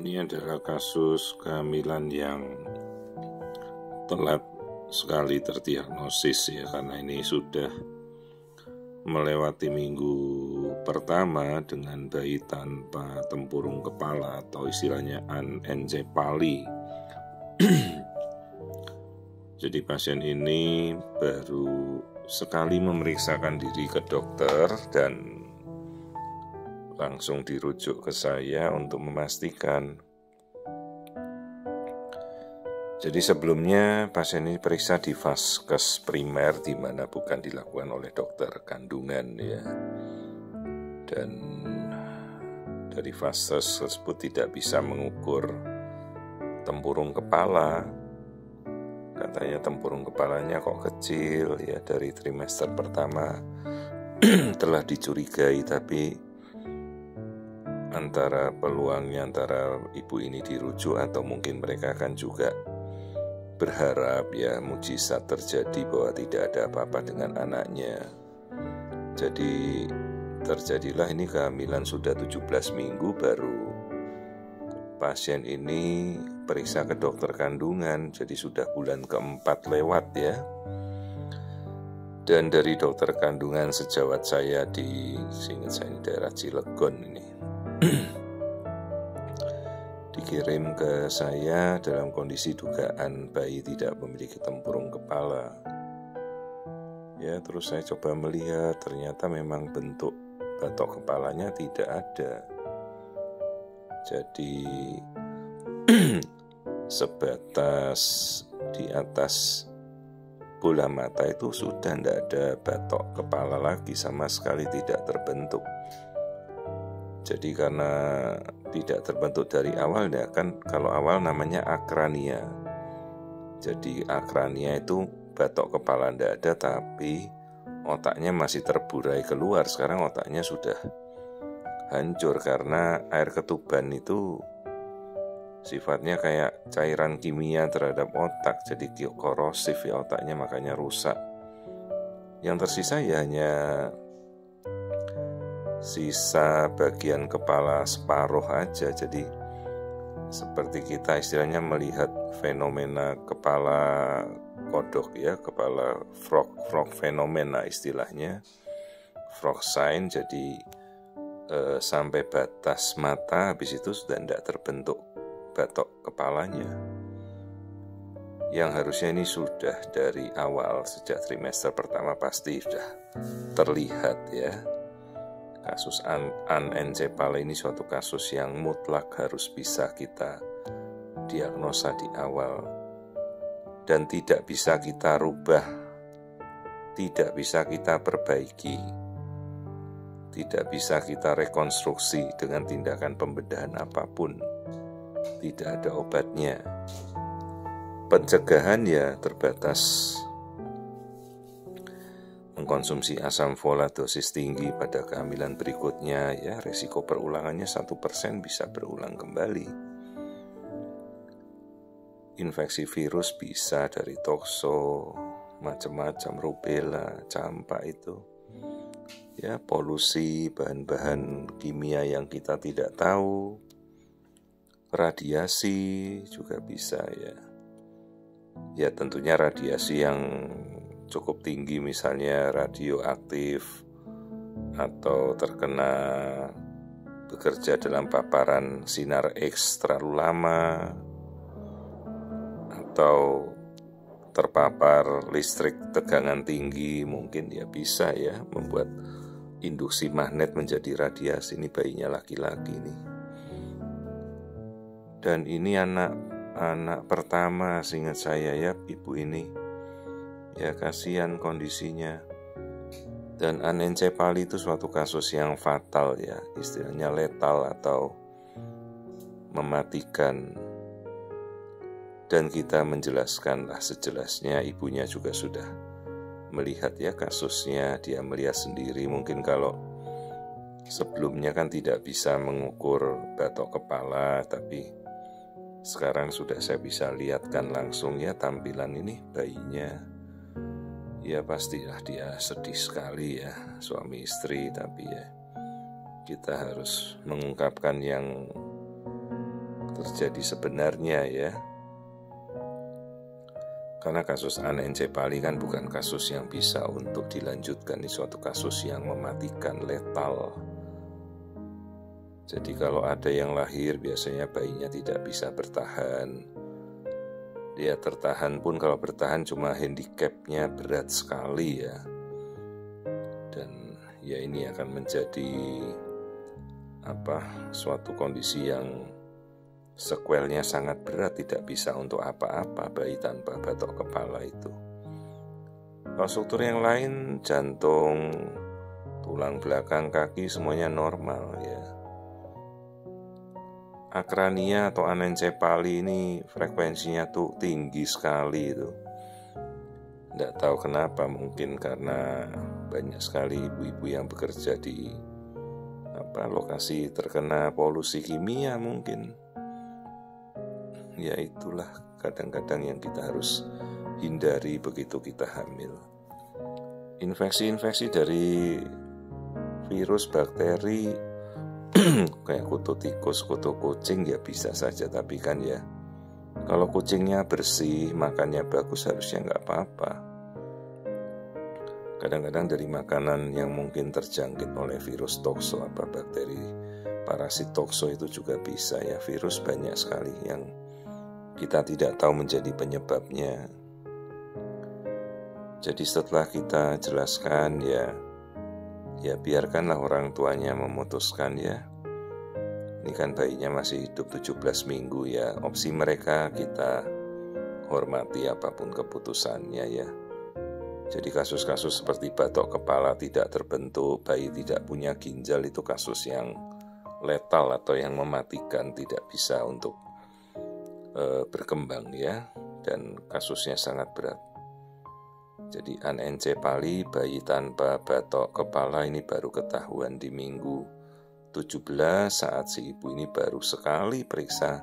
Ini adalah kasus kehamilan yang telat sekali terdiagnosis ya, karena ini sudah melewati minggu pertama dengan bayi tanpa tempurung kepala atau istilahnya anencefali. Jadi pasien ini baru sekali memeriksakan diri ke dokter dan langsung dirujuk ke saya untuk memastikan. Jadi sebelumnya pasien ini periksa di vaskes primer, di mana bukan dilakukan oleh dokter kandungan ya. Dan dari vaskes tersebut tidak bisa mengukur tempurung kepala. Katanya tempurung kepalanya kok kecil ya, dari trimester pertama telah dicurigai, tapi antara peluangnya antara ibu ini dirujuk atau mungkin mereka akan juga berharap ya mujizat terjadi bahwa tidak ada apa-apa dengan anaknya. Jadi terjadilah ini kehamilan sudah 17 minggu, baru pasien ini periksa ke dokter kandungan, jadi sudah bulan keempat lewat ya. Dan dari dokter kandungan sejawat saya di daerah Cilegon ini dikirim ke saya dalam kondisi dugaan bayi tidak memiliki tempurung kepala. Ya, terus saya coba melihat, ternyata memang bentuk batok kepalanya tidak ada. Jadi sebatas di atas bola mata itu sudah tidak ada batok kepala lagi, sama sekali tidak terbentuk. Jadi karena tidak terbentuk dari awal ya kan, kalau awal namanya akrania. Jadi akrania itu batok kepala tidak ada, tapi otaknya masih terburai keluar. Sekarang otaknya sudah hancur karena air ketuban itu sifatnya kayak cairan kimia terhadap otak, jadi korosif ya otaknya, makanya rusak. Yang tersisa ya hanya sisa bagian kepala separuh aja. Jadi seperti kita istilahnya melihat fenomena kepala kodok ya, kepala frog fenomena istilahnya, frog sign. Jadi sampai batas mata, habis itu sudah tidak terbentuk batok kepalanya. Yang harusnya ini sudah dari awal, sejak trimester pertama pasti sudah terlihat ya. Kasus anencefali ini suatu kasus yang mutlak harus bisa kita diagnosa di awal, dan tidak bisa kita rubah, tidak bisa kita perbaiki, tidak bisa kita rekonstruksi dengan tindakan pembedahan apapun. Tidak ada obatnya. Pencegahan ya terbatas mengkonsumsi asam folat dosis tinggi pada kehamilan berikutnya ya, resiko perulangannya 1% bisa berulang kembali. Infeksi virus bisa dari tokso, macam-macam, rubella, campak itu. Ya, polusi, bahan-bahan kimia yang kita tidak tahu, radiasi juga bisa ya. Ya tentunya radiasi yang cukup tinggi, misalnya radioaktif atau terkena bekerja dalam paparan sinar X terlalu lama, atau terpapar listrik tegangan tinggi, mungkin ya bisa ya membuat induksi magnet menjadi radiasi. Ini bayinya laki-laki nih. Dan ini anak pertama seingat saya ya, ibu ini. Ya kasihan kondisinya. Dan anencefali itu suatu kasus yang fatal ya, istilahnya letal atau mematikan. Dan kita menjelaskanlah sejelasnya, ibunya juga sudah melihat ya kasusnya, dia melihat sendiri. Mungkin kalau sebelumnya kan tidak bisa mengukur batok kepala, tapi sekarang sudah saya bisa lihatkan langsung ya tampilan ini bayinya. Ya pastilah dia sedih sekali ya, suami istri, tapi ya kita harus mengungkapkan yang terjadi sebenarnya ya. Karena kasus anencefali kan bukan kasus yang bisa untuk dilanjutkan, ini suatu kasus yang mematikan, letal. Jadi kalau ada yang lahir biasanya bayinya tidak bisa bertahan. Dia tertahan pun kalau bertahan cuma handicapnya berat sekali ya. Dan ya ini akan menjadi suatu kondisi yang sequelnya sangat berat, tidak bisa untuk apa-apa bayi tanpa batok kepala itu. Kalau struktur yang lain, jantung, tulang belakang, kaki semuanya normal ya. Akrania atau anencefali ini frekuensinya tuh tinggi sekali itu. Tidak tahu kenapa, mungkin karena banyak sekali ibu-ibu yang bekerja di lokasi terkena polusi kimia mungkin. Ya itulah kadang-kadang yang kita harus hindari begitu kita hamil. Infeksi-infeksi dari virus, bakteri kayak kutu tikus, kutu kucing ya bisa saja, tapi kan ya kalau kucingnya bersih, makannya bagus harusnya nggak apa-apa. Kadang-kadang dari makanan yang mungkin terjangkit oleh virus tokso, bakteri parasit tokso itu juga bisa ya. Virus banyak sekali yang kita tidak tahu menjadi penyebabnya. Jadi setelah kita jelaskan ya biarkanlah orang tuanya memutuskan ya. Ini kan bayinya masih hidup 17 minggu ya. Opsi mereka kita hormati apapun keputusannya ya. Jadi kasus-kasus seperti batok kepala tidak terbentuk, bayi tidak punya ginjal, itu kasus yang letal atau yang mematikan, tidak bisa untuk berkembang ya. Dan kasusnya sangat berat. Jadi anencefali, bayi tanpa batok kepala, ini baru ketahuan di minggu 17 saat si ibu ini baru sekali periksa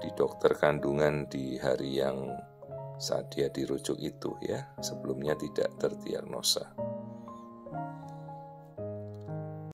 di dokter kandungan di hari yang saat dia dirujuk itu ya. Sebelumnya tidak terdiagnosa.